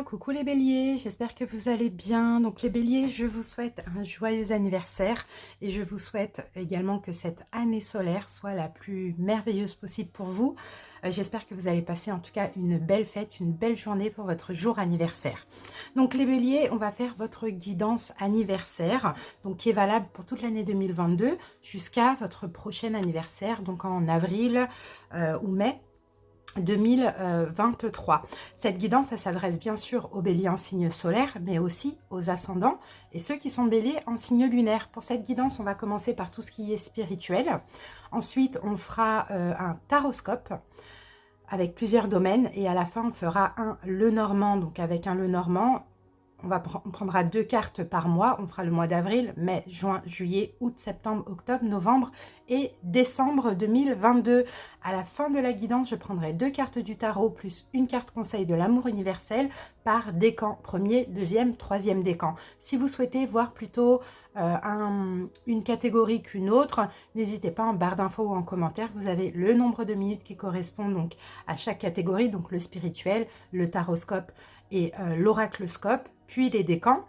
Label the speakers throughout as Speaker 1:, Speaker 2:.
Speaker 1: coucou les béliers, j'espère que vous allez bien. Donc les béliers, je vous souhaite un joyeux anniversaire et je vous souhaite également que cette année solaire soit la plus merveilleuse possible pour vous. J'espère que vous allez passer en tout cas une belle fête, une belle journée pour votre jour anniversaire. Donc les béliers, on va faire votre guidance anniversaire, donc qui est valable pour toute l'année 2022 jusqu'à votre prochain anniversaire, donc en avril ou mai 2023. Cette guidance, elle s'adresse bien sûr aux béliers en signe solaire, mais aussi aux ascendants et ceux qui sont béliers en signe lunaire. Pour cette guidance, on va commencer par tout ce qui est spirituel. Ensuite, on fera un taroscope avec plusieurs domaines et à la fin, on fera un Lenormand. Donc avec un Lenormand, on prendra 2 cartes par mois. On fera le mois d'avril, mai, juin, juillet, août, septembre, octobre, novembre et décembre 2022. À la fin de la guidance, je prendrai 2 cartes du tarot plus une carte conseil de l'amour universel par décan. Premier, deuxième, troisième décan. Si vous souhaitez voir plutôt une catégorie qu'une autre, n'hésitez pas en barre d'infos ou en commentaire. Vous avez le nombre de minutes qui correspond donc à chaque catégorie, donc le spirituel, le taroscope et l'oraclescope, puis les décans.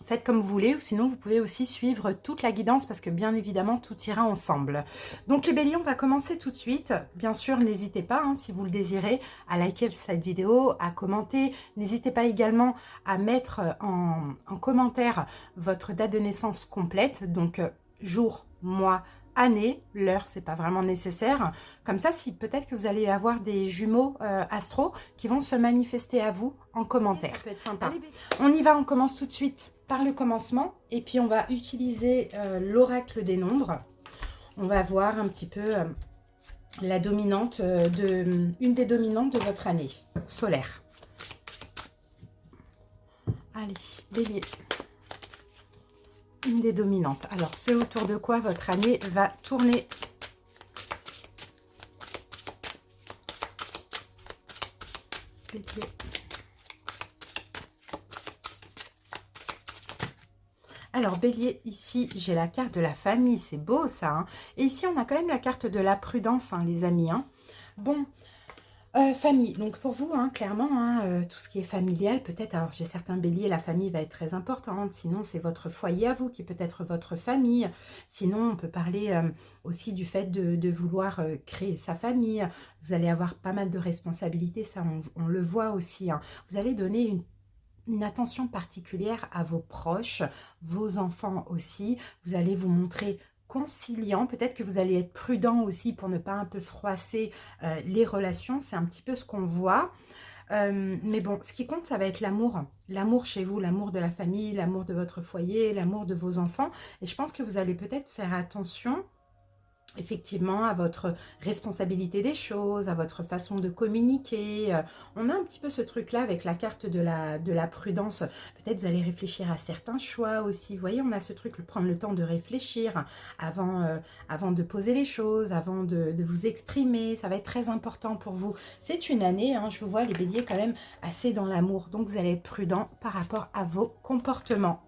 Speaker 1: Faites comme vous voulez, ou sinon vous pouvez aussi suivre toute la guidance parce que bien évidemment tout ira ensemble. Donc les béliers, on va commencer tout de suite. Bien sûr, n'hésitez pas, si vous le désirez, à liker cette vidéo, à commenter. N'hésitez pas également à mettre en commentaire votre date de naissance complète, donc jour, mois, année, l'heure, c'est pas vraiment nécessaire. Comme ça, si peut-être que vous allez avoir des jumeaux astro qui vont se manifester à vous en commentaire. Ça peut être sympa. On y va, on commence tout de suite par le commencement et puis on va utiliser l'oracle des nombres. On va voir un petit peu la dominante une des dominantes de votre année solaire. Allez, bélier. Une des dominantes. Alors, ce autour de quoi votre année va tourner. Bélier. Alors, bélier, ici, j'ai la carte de la famille. C'est beau, ça. Et ici, on a quand même la carte de la prudence, les amis. Bon, famille. Donc, pour vous, clairement, tout ce qui est familial, peut-être, alors j'ai certains béliers, la famille va être très importante. Sinon, c'est votre foyer à vous qui peut être votre famille. Sinon, on peut parler aussi du fait de vouloir créer sa famille. Vous allez avoir pas mal de responsabilités, ça, on le voit aussi. Vous allez donner une attention particulière à vos proches, vos enfants aussi. Vous allez vous montrer conciliant, peut-être que vous allez être prudent aussi pour ne pas un peu froisser les relations, c'est un petit peu ce qu'on voit. Mais bon, ce qui compte, ça va être l'amour. L'amour chez vous, l'amour de la famille, l'amour de votre foyer, l'amour de vos enfants. Et je pense que vous allez peut-être faire attention effectivement à votre responsabilité des choses, à votre façon de communiquer. On a un petit peu ce truc là avec la carte de la prudence. Peut-être vous allez réfléchir à certains choix aussi. Vous voyez, on a ce truc, prendre le temps de réfléchir avant de poser les choses, avant de vous exprimer. Ça va être très important pour vous. C'est une année, je vous vois les béliers quand même assez dans l'amour, donc vous allez être prudent par rapport à vos comportements.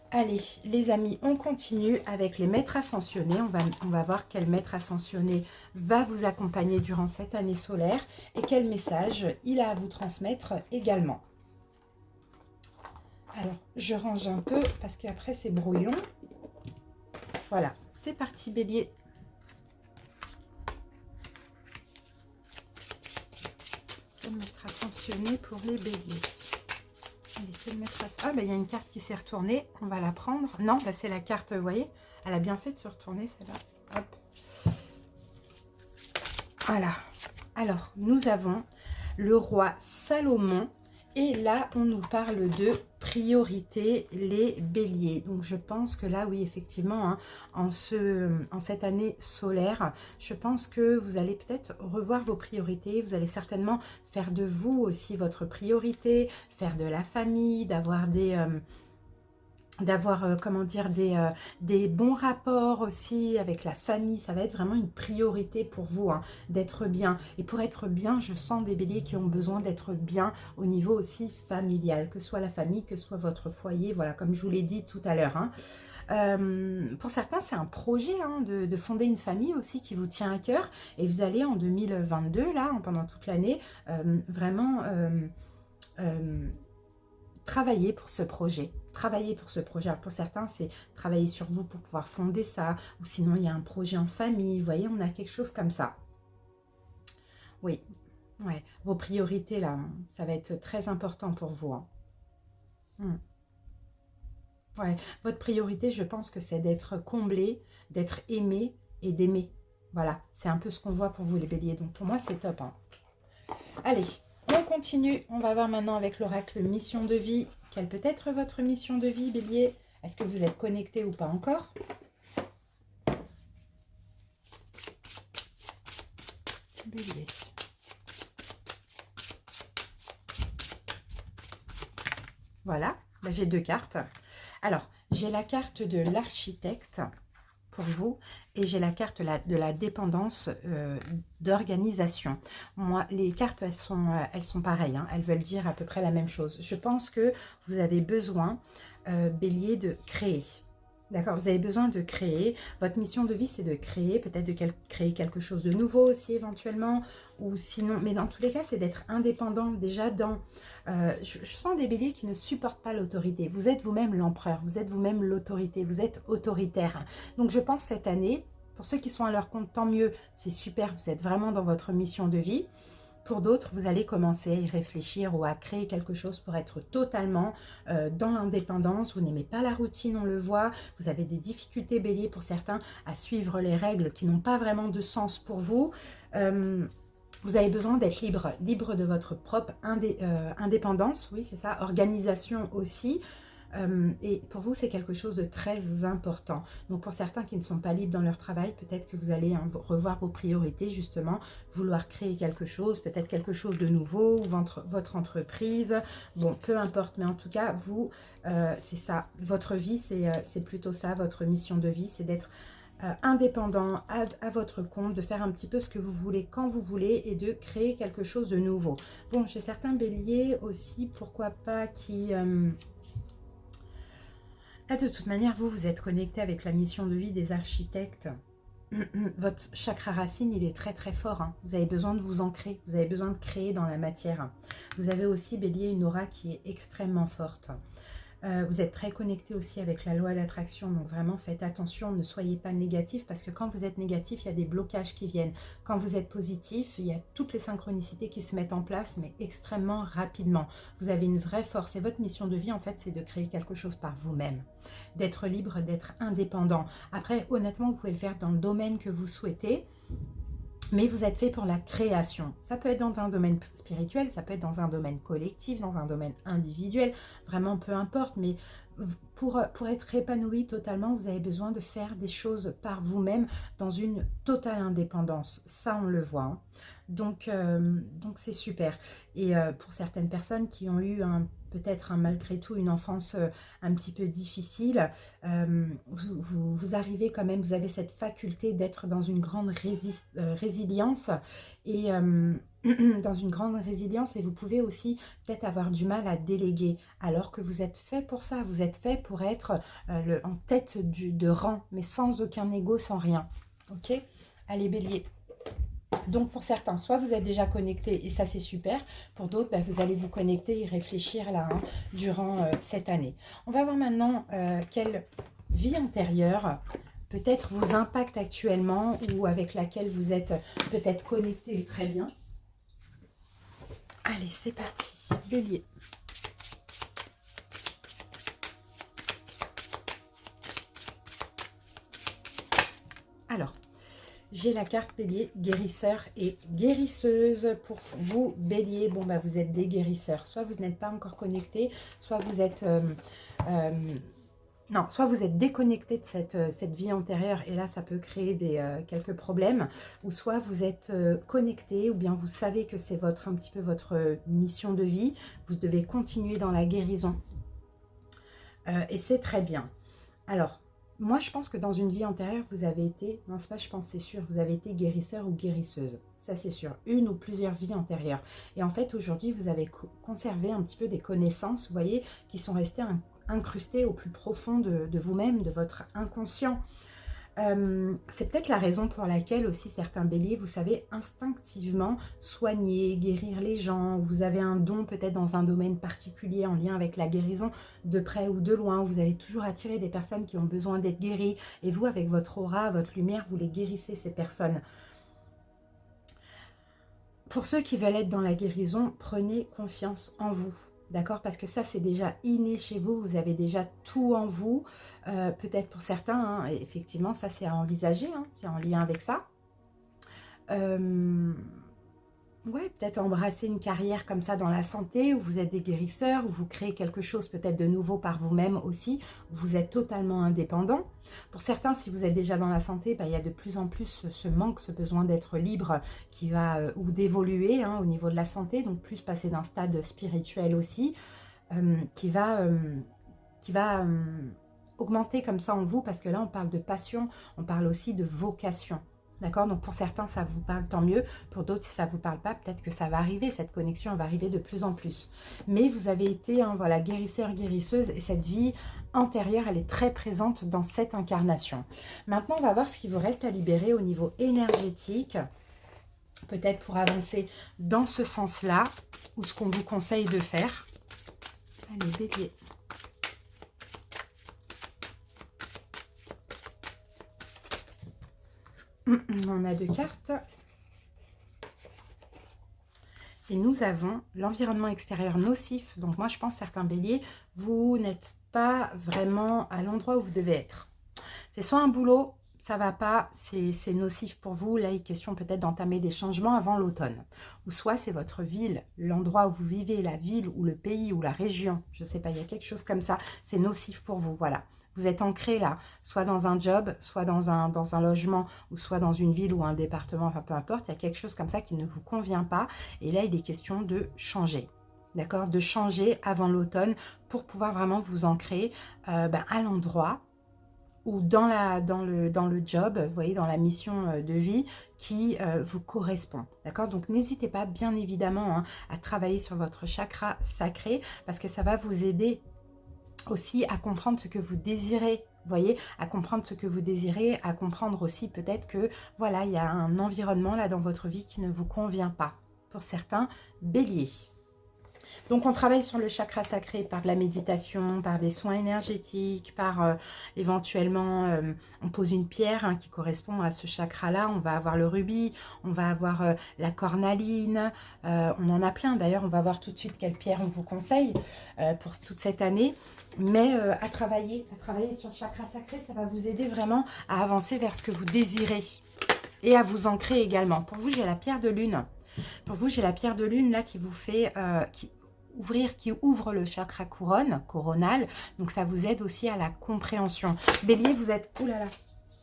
Speaker 1: Allez, les amis, on continue avec les maîtres ascensionnés. On va voir quel maître ascensionné va vous accompagner durant cette année solaire et quel message il a à vous transmettre également. Alors, je range un peu parce qu'après c'est brouillon. Voilà, c'est parti bélier. Quel maître ascensionné pour les béliers? Ah, il y a une carte qui s'est retournée. On va la prendre. Non, c'est la carte, vous voyez. Elle a bien fait de se retourner, celle-là. Hop. Voilà. Alors, nous avons le roi Salomon. Et là, on nous parle de priorité, les béliers. Donc, je pense que là, oui, effectivement, en cette année solaire, je pense que vous allez peut-être revoir vos priorités. Vous allez certainement faire de vous aussi votre priorité, faire de la famille, d'avoir comment dire, des bons rapports aussi avec la famille. Ça va être vraiment une priorité pour vous, d'être bien. Et pour être bien, je sens des béliers qui ont besoin d'être bien au niveau aussi familial, que ce soit la famille, que ce soit votre foyer, voilà, comme je vous l'ai dit tout à l'heure. Pour certains, c'est un projet de fonder une famille aussi qui vous tient à cœur. Et vous allez en 2022, là, pendant toute l'année, vraiment travailler pour ce projet. Travailler pour ce projet. Alors pour certains, c'est travailler sur vous pour pouvoir fonder ça. Ou sinon, il y a un projet en famille. Vous voyez, on a quelque chose comme ça. Oui, ouais. Vos priorités, là, ça va être très important pour vous. Hein. Ouais. Votre priorité, je pense que c'est d'être comblé, d'être aimé et d'aimer. Voilà, c'est un peu ce qu'on voit pour vous les béliers. Donc pour moi, c'est top. Hein. Allez, on continue. On va voir maintenant avec l'oracle mission de vie. Quelle peut être votre mission de vie, bélier? Est-ce que vous êtes connecté ou pas encore? Bélier. Voilà, là j'ai 2 cartes. Alors, j'ai la carte de l'architecte pour vous et j'ai la carte de la dépendance d'organisation. Moi, les cartes, elles sont pareilles, hein, elles veulent dire à peu près la même chose. Je pense que vous avez besoin, bélier, de créer. D'accord, vous avez besoin de créer. Votre mission de vie, c'est de créer, peut-être de créer quelque chose de nouveau aussi éventuellement, ou sinon, mais dans tous les cas, c'est d'être indépendant déjà dans... je sens des béliers qui ne supportent pas l'autorité. Vous êtes vous-même l'empereur, vous êtes vous-même l'autorité, vous êtes autoritaire. Donc je pense cette année, pour ceux qui sont à leur compte, tant mieux, c'est super, vous êtes vraiment dans votre mission de vie. Pour d'autres, vous allez commencer à y réfléchir ou à créer quelque chose pour être totalement dans l'indépendance. Vous n'aimez pas la routine, on le voit. Vous avez des difficultés, bélier, pour certains, à suivre les règles qui n'ont pas vraiment de sens pour vous. Vous avez besoin d'être libre, libre de votre propre indépendance. Oui, c'est ça. Organisation aussi. Et pour vous, c'est quelque chose de très important. Donc, pour certains qui ne sont pas libres dans leur travail, peut-être que vous allez revoir vos priorités, justement, vouloir créer quelque chose, peut-être quelque chose de nouveau, ou votre entreprise. Bon, peu importe, mais en tout cas, vous, c'est ça. Votre vie, c'est plutôt ça, votre mission de vie, c'est d'être indépendant à votre compte, de faire un petit peu ce que vous voulez quand vous voulez et de créer quelque chose de nouveau. Bon, j'ai certains béliers aussi, pourquoi pas, qui... de toute manière, vous êtes connecté avec la mission de vie des architectes. Votre chakra racine, il est très très fort. Hein. Vous avez besoin de vous ancrer, vous avez besoin de créer dans la matière. Vous avez aussi, bélier, une aura qui est extrêmement forte. Vous êtes très connecté aussi avec la loi d'attraction, donc vraiment faites attention, ne soyez pas négatif, parce que quand vous êtes négatif, il y a des blocages qui viennent. Quand vous êtes positif, il y a toutes les synchronicités qui se mettent en place, mais extrêmement rapidement. Vous avez une vraie force, et votre mission de vie, en fait, c'est de créer quelque chose par vous-même, d'être libre, d'être indépendant. Après, honnêtement, vous pouvez le faire dans le domaine que vous souhaitez, mais vous êtes fait pour la création. Ça peut être dans un domaine spirituel, ça peut être dans un domaine collectif, dans un domaine individuel, vraiment peu importe. Mais pour être épanoui totalement, vous avez besoin de faire des choses par vous-même dans une totale indépendance. Ça, on le voit. Hein. Donc c'est super. Et pour certaines personnes qui ont eu peut-être malgré tout une enfance un petit peu difficile, vous arrivez quand même, vous avez cette faculté d'être dans une grande résilience et dans une grande résilience, et vous pouvez aussi peut-être avoir du mal à déléguer, alors que vous êtes fait pour ça, vous êtes fait pour être en tête de rang, mais sans aucun ego, sans rien. Ok? Allez, bélier. Donc pour certains, soit vous êtes déjà connecté et ça c'est super. Pour d'autres, vous allez vous connecter et réfléchir là durant cette année. On va voir maintenant quelle vie antérieure peut-être vous impacte actuellement ou avec laquelle vous êtes peut-être connecté très bien. Allez, c'est parti. Bélier. Alors, j'ai la carte bélier, guérisseur et guérisseuse pour vous, bélier. Bon, vous êtes des guérisseurs. Soit vous n'êtes pas encore connecté, soit vous êtes... non, soit vous êtes déconnecté de cette vie antérieure et là, ça peut créer quelques problèmes. Ou soit vous êtes connecté ou bien vous savez que c'est un petit peu votre mission de vie. Vous devez continuer dans la guérison. Et c'est très bien. Alors... moi, je pense que dans une vie antérieure, vous avez été, non, c'est pas je pense, c'est sûr, vous avez été guérisseur ou guérisseuse. Ça, c'est sûr. Une ou plusieurs vies antérieures. Et en fait, aujourd'hui, vous avez conservé un petit peu des connaissances, vous voyez, qui sont restées incrustées au plus profond de vous-même, de votre inconscient. C'est peut-être la raison pour laquelle aussi certains béliers, vous savez, instinctivement soigner, guérir les gens. Vous avez un don peut-être dans un domaine particulier en lien avec la guérison de près ou de loin. Vous avez toujours attiré des personnes qui ont besoin d'être guéries. Et vous, avec votre aura, votre lumière, vous les guérissez, ces personnes. Pour ceux qui veulent être dans la guérison, prenez confiance en vous. D'accord? Parce que ça, c'est déjà inné chez vous. Vous avez déjà tout en vous. Peut-être pour certains, hein, effectivement, ça, c'est à envisager. Hein, c'est en lien avec ça. Ouais, peut-être embrasser une carrière comme ça dans la santé, où vous êtes des guérisseurs, où vous créez quelque chose peut-être de nouveau par vous-même aussi. Vous êtes totalement indépendant. Pour certains, si vous êtes déjà dans la santé, bah, il y a de plus en plus ce manque, ce besoin d'être libre qui va, ou d'évoluer hein, au niveau de la santé, donc plus passer d'un stade spirituel aussi, qui va augmenter comme ça en vous, parce que là, on parle de passion, on parle aussi de vocation. D'accord? Donc pour certains, ça vous parle, tant mieux. Pour d'autres, si ça ne vous parle pas, peut-être que ça va arriver. Cette connexion, elle va arriver de plus en plus. Mais vous avez été, hein, voilà, guérisseur, guérisseuse. Et cette vie antérieure, elle est très présente dans cette incarnation. Maintenant, on va voir ce qui vous reste à libérer au niveau énergétique. Peut-être pour avancer dans ce sens-là. Ou ce qu'on vous conseille de faire. Allez, bélier. On a 2 cartes. Et nous avons l'environnement extérieur nocif. Donc moi, je pense certains béliers, vous n'êtes pas vraiment à l'endroit où vous devez être. C'est soit un boulot, ça va pas, c'est nocif pour vous. Là, il est question peut-être d'entamer des changements avant l'automne. Ou soit c'est votre ville, l'endroit où vous vivez, la ville ou le pays ou la région. Je ne sais pas, il y a quelque chose comme ça. C'est nocif pour vous, voilà. Vous êtes ancré là, soit dans un job, soit dans un logement, ou soit dans une ville ou un département, enfin peu importe, il y a quelque chose comme ça qui ne vous convient pas. Et là, il est question de changer, d'accord? De changer avant l'automne pour pouvoir vraiment vous ancrer à l'endroit ou dans le job, vous voyez, dans la mission de vie qui vous correspond, d'accord? Donc n'hésitez pas, bien évidemment, hein, à travailler sur votre chakra sacré, parce que ça va vous aider aussi à comprendre ce que vous désirez, vous voyez, à comprendre ce que vous désirez, à comprendre aussi peut-être que, voilà, il y a un environnement là dans votre vie qui ne vous convient pas, pour certains béliers. Donc on travaille sur le chakra sacré par de la méditation, par des soins énergétiques, par éventuellement, on pose une pierre hein, qui correspond à ce chakra-là. On va avoir le rubis, on va avoir la cornaline, on en a plein. D'ailleurs, on va voir tout de suite quelle pierre on vous conseille pour toute cette année. Mais à travailler sur le chakra sacré, ça va vous aider vraiment à avancer vers ce que vous désirez et à vous ancrer également. Pour vous, j'ai la pierre de lune. Pour vous, j'ai la pierre de lune là qui vous fait... qui ouvre le chakra coronal, donc ça vous aide aussi à la compréhension. Bélier, vous êtes, oulala,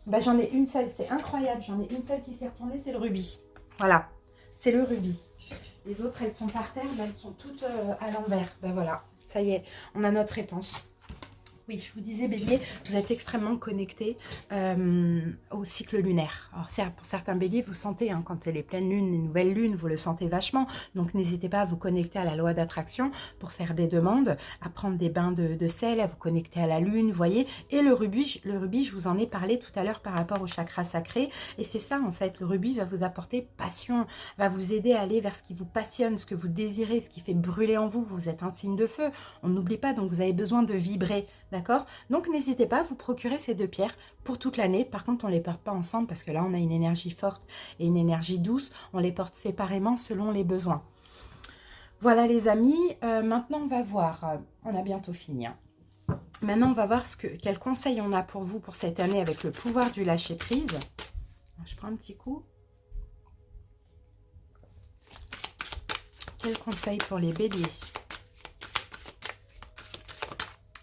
Speaker 1: bah, j'en ai une seule, c'est incroyable, j'en ai une seule qui s'est retournée, c'est le rubis, voilà, c'est le rubis. Les autres, elles sont par terre, mais elles sont toutes à l'envers, ben voilà, ça y est, on a notre réponse. Oui, je vous disais, bélier, vous êtes extrêmement connecté au cycle lunaire. Alors, pour certains béliers, vous sentez, hein, quand c'est les pleines lunes, les nouvelles lunes, vous le sentez vachement. Donc, n'hésitez pas à vous connecter à la loi d'attraction pour faire des demandes, à prendre des bains de sel, à vous connecter à la lune, vous voyez. Et le rubis, je vous en ai parlé tout à l'heure par rapport au chakra sacré. Et c'est ça, en fait, le rubis va vous apporter passion, va vous aider à aller vers ce qui vous passionne, ce que vous désirez, ce qui fait brûler en vous. Vous êtes un signe de feu, on n'oublie pas, donc vous avez besoin de vibrer. D'accord? Donc, n'hésitez pas à vous procurer ces 2 pierres pour toute l'année. Par contre, on ne les porte pas ensemble parce que là, on a une énergie forte et une énergie douce. On les porte séparément selon les besoins. Voilà, les amis. Maintenant, on va voir. On a bientôt fini. Hein. Maintenant, on va voir quel conseil on a pour vous pour cette année avec le pouvoir du lâcher-prise. Je prends un petit coup. Quel conseil pour les béliers ?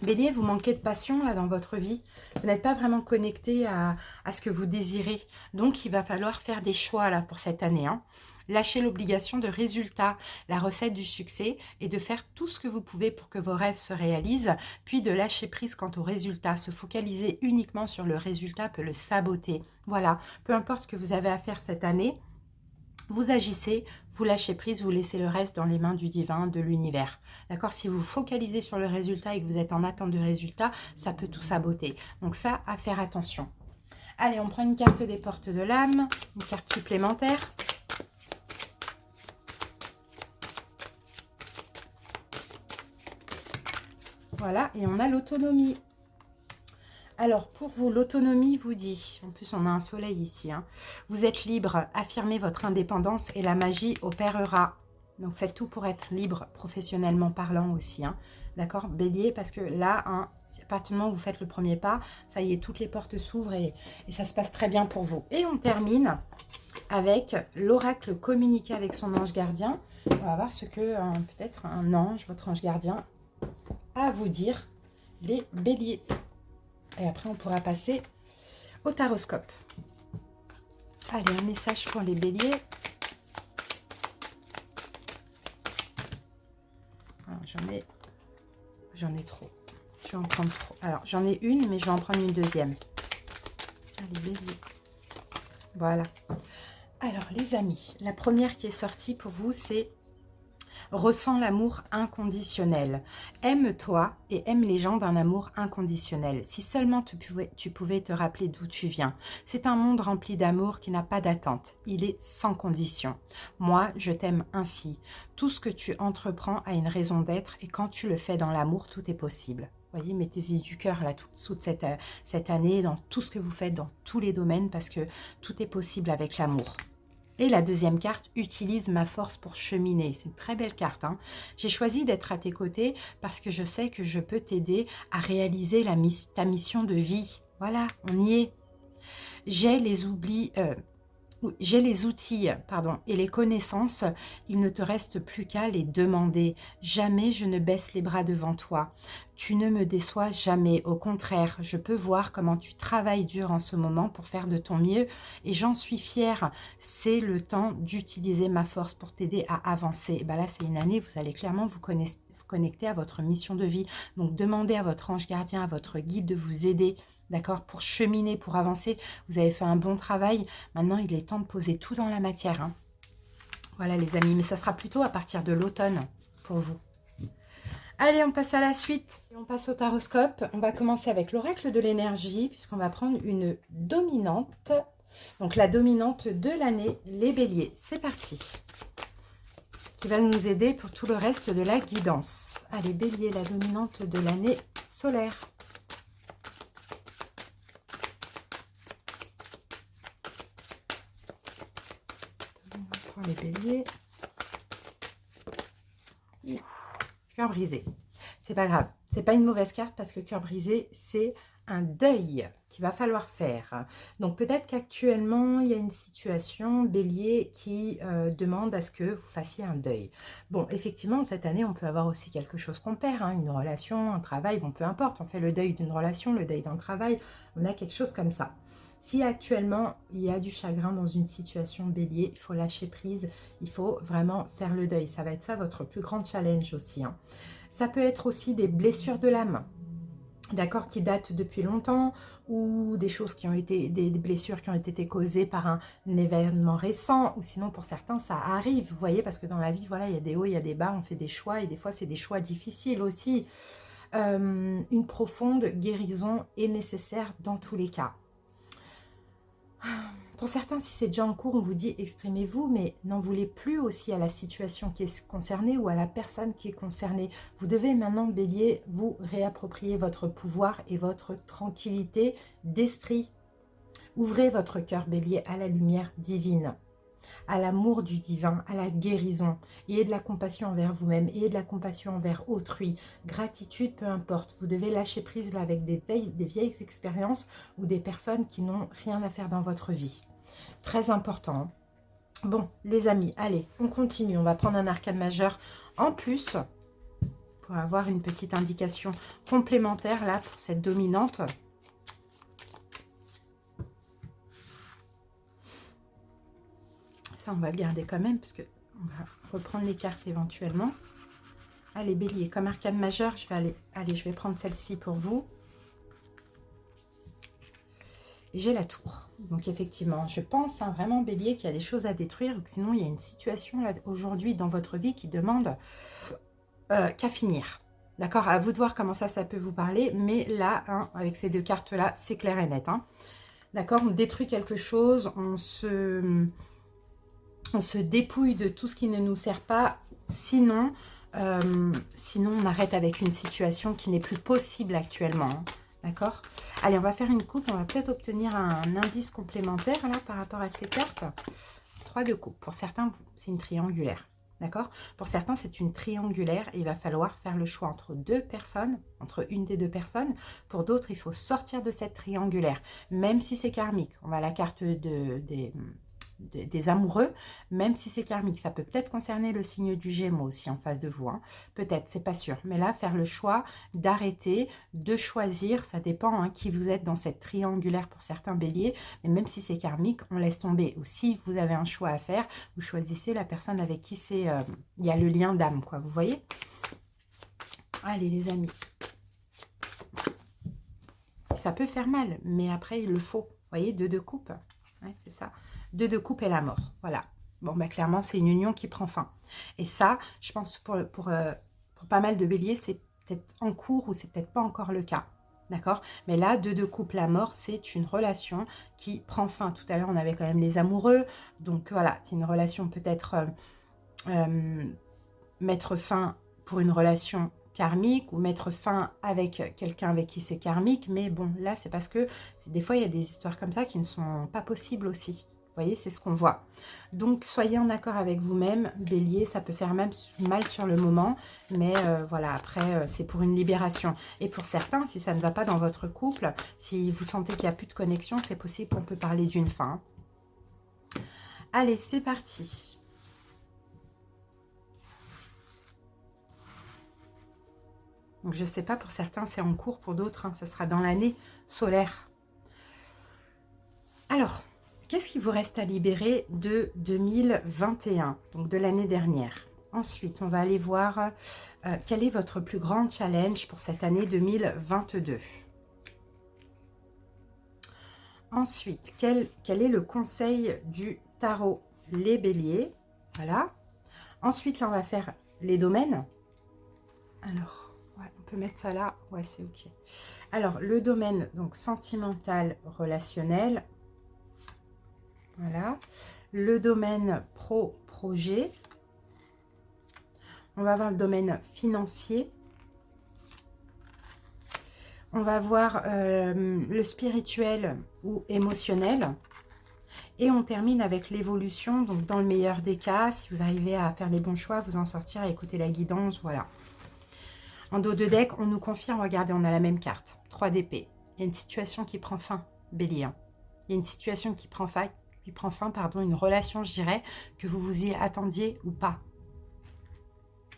Speaker 1: Bélier, vous manquez de passion là dans votre vie. Vous n'êtes pas vraiment connecté à ce que vous désirez. Donc, il va falloir faire des choix là pour cette année. Hein. Lâcher l'obligation de résultat, la recette du succès, et de faire tout ce que vous pouvez pour que vos rêves se réalisent. Puis de lâcher prise quant au résultat. Se focaliser uniquement sur le résultat peut le saboter. Voilà, peu importe ce que vous avez à faire cette année. Vous agissez, vous lâchez prise, vous laissez le reste dans les mains du divin, de l'univers. D'accord? Si vous vous focalisez sur le résultat et que vous êtes en attente de résultat, ça peut tout saboter. Donc ça, à faire attention. Allez, on prend une carte des portes de l'âme, une carte supplémentaire. Voilà, et on a l'autonomie. Alors, pour vous, l'autonomie vous dit, en plus on a un soleil ici, hein, vous êtes libre, affirmez votre indépendance et la magie opérera. Donc, faites tout pour être libre, professionnellement parlant aussi, hein, d'accord, Bélier, parce que là, hein, à partir du moment où vous faites le premier pas, ça y est, toutes les portes s'ouvrent et ça se passe très bien pour vous. Et on termine avec l'oracle communiqué avec son ange gardien. On va voir ce que peut-être un ange, votre ange gardien, a à vous dire, les béliers. Et après, on pourra passer au taroscope. Allez, un message pour les béliers. J'en ai trop. Je vais en prendre trop. Alors, j'en ai une, mais je vais en prendre une deuxième. Allez, béliers. Voilà. Alors, les amis, la première qui est sortie pour vous, c'est ressens l'amour inconditionnel. Aime-toi et aime les gens d'un amour inconditionnel. Si seulement tu pouvais te rappeler d'où tu viens. C'est un monde rempli d'amour qui n'a pas d'attente. Il est sans condition. Moi, je t'aime ainsi. Tout ce que tu entreprends a une raison d'être et quand tu le fais dans l'amour, tout est possible. Voyez, mettez-y du cœur là toute cette année, dans tout ce que vous faites, dans tous les domaines, parce que tout est possible avec l'amour. Et la deuxième carte, utilise ma force pour cheminer. C'est une très belle carte, hein. J'ai choisi d'être à tes côtés parce que je sais que je peux t'aider à réaliser ta mission de vie. Voilà, on y est. J'ai les outils et les connaissances, il ne te reste plus qu'à les demander. Jamais je ne baisse les bras devant toi. Tu ne me déçois jamais. Au contraire, je peux voir comment tu travailles dur en ce moment pour faire de ton mieux et j'en suis fière. C'est le temps d'utiliser ma force pour t'aider à avancer. Et ben là, c'est une année, vous allez clairement vous connecter à votre mission de vie. Donc, demandez à votre ange gardien, à votre guide de vous aider. D'accord, pour cheminer, pour avancer. Vous avez fait un bon travail. Maintenant, il est temps de poser tout dans la matière, hein. Voilà, les amis. Mais ça sera plutôt à partir de l'automne pour vous. Allez, on passe à la suite. On passe au taroscope. On va commencer avec l'oracle de l'énergie, puisqu'on va prendre une dominante. Donc, la dominante de l'année, les béliers. C'est parti. Qui va nous aider pour tout le reste de la guidance. Allez, bélier, la dominante de l'année solaire. Les béliers. Cœur brisé. C'est pas grave. C'est pas une mauvaise carte parce que cœur brisé, c'est un deuil qu'il va falloir faire. Donc peut-être qu'actuellement, il y a une situation bélier qui demande à ce que vous fassiez un deuil. Bon, effectivement, cette année, on peut avoir aussi quelque chose qu'on perd, hein, une relation, un travail, bon, peu importe. On fait le deuil d'une relation, le deuil d'un travail. On a quelque chose comme ça. Si actuellement, il y a du chagrin dans une situation bélier, il faut lâcher prise, il faut vraiment faire le deuil. Ça va être ça votre plus grand challenge aussi, hein. Ça peut être aussi des blessures de l'âme, d'accord, qui datent depuis longtemps, ou des choses qui ont été, des blessures qui ont été causées par un événement récent, ou sinon pour certains, ça arrive, vous voyez, parce que dans la vie, voilà, il y a des hauts, il y a des bas, on fait des choix, et des fois, c'est des choix difficiles aussi. Une profonde guérison est nécessaire dans tous les cas. Pour certains, si c'est déjà en cours, on vous dit exprimez-vous, mais n'en voulez plus aussi à la situation qui est concernée ou à la personne qui est concernée. Vous devez maintenant, bélier, vous réapproprier votre pouvoir et votre tranquillité d'esprit. Ouvrez votre cœur, bélier, à la lumière divine, à l'amour du divin, à la guérison. Ayez de la compassion envers vous-même, ayez de la compassion envers autrui. Gratitude, peu importe. Vous devez lâcher prise là avec des vieilles expériences ou des personnes qui n'ont rien à faire dans votre vie. Très important. Bon, les amis, allez, on continue. On va prendre un arcane majeur en plus pour avoir une petite indication complémentaire là pour cette dominante. Ça, on va le garder quand même, parce que on va reprendre les cartes éventuellement. Allez, bélier, comme arcane majeur, je vais prendre celle-ci pour vous. Et j'ai la tour. Donc, effectivement, je pense vraiment, bélier, qu'il y a des choses à détruire, ou que sinon, il y a une situation aujourd'hui dans votre vie qui demande qu'à finir. D'accord? À vous de voir comment ça peut vous parler, mais là, hein, avec ces deux cartes-là, c'est clair et net, hein. D'accord? On détruit quelque chose, on se dépouille de tout ce qui ne nous sert pas. Sinon, sinon on arrête avec une situation qui n'est plus possible actuellement. Hein. D'accord? Allez, on va faire une coupe. On va peut-être obtenir un indice complémentaire là par rapport à ces cartes. 3 de coupe. Pour certains, c'est une triangulaire. D'accord? Pour certains, c'est une triangulaire et il va falloir faire le choix entre deux personnes, entre une des deux personnes. Pour d'autres, il faut sortir de cette triangulaire, même si c'est karmique. On a la carte des amoureux, même si c'est karmique. Ça peut peut-être concerner le signe du Gémeaux aussi en face de vous. Hein. Peut-être, c'est pas sûr. Mais là, faire le choix d'arrêter, de choisir, ça dépend hein, qui vous êtes dans cette triangulaire pour certains béliers. Mais même si c'est karmique, on laisse tomber. Ou si vous avez un choix à faire, vous choisissez la personne avec qui c'est, il y a le lien d'âme, quoi. Vous voyez? Allez, les amis. Ça peut faire mal, mais après, il le faut. Vous voyez, 2 de coupe. Ouais, c'est ça. 2 de coupe et la mort. Voilà. Bon, bah, clairement, c'est une union qui prend fin. Et ça, je pense pour pas mal de béliers, c'est peut-être en cours ou c'est peut-être pas encore le cas. D'accord? Mais là, 2 de coupe, la mort, c'est une relation qui prend fin. Tout à l'heure, on avait quand même les amoureux. Donc voilà, c'est une relation peut-être mettre fin pour une relation karmique ou mettre fin avec quelqu'un avec qui c'est karmique. Mais bon, là, c'est parce que des fois, il y a des histoires comme ça qui ne sont pas possibles aussi. Vous voyez, c'est ce qu'on voit. Donc, soyez en accord avec vous-même, bélier. Ça peut faire même mal sur le moment. Mais voilà, après, c'est pour une libération. Et pour certains, si ça ne va pas dans votre couple, si vous sentez qu'il n'y a plus de connexion, c'est possible qu'on peut parler d'une fin. Allez, c'est parti. Donc, je ne sais pas, pour certains, c'est en cours. Pour d'autres, hein, ça sera dans l'année solaire. Alors, qu'est-ce qui vous reste à libérer de 2021, donc de l'année dernière? Ensuite, on va aller voir quel est votre plus grand challenge pour cette année 2022. Ensuite, quel est le conseil du tarot? Les béliers, voilà. Ensuite, là, on va faire les domaines. Alors, ouais, on peut mettre ça là. Ouais, c'est OK. Alors, le domaine, donc, sentimental, relationnel. Voilà. Le domaine projet. On va voir le domaine financier. On va voir le spirituel ou émotionnel. Et on termine avec l'évolution. Donc, dans le meilleur des cas, si vous arrivez à faire les bons choix, vous en sortir, à écouter la guidance, voilà. En dos de deck, on nous confirme, regardez, on a la même carte. 3 d'épée. Il y a une situation qui prend fin, bélier. Il y a une situation qui prend fin, pardon, une relation, je dirais, que vous vous y attendiez ou pas.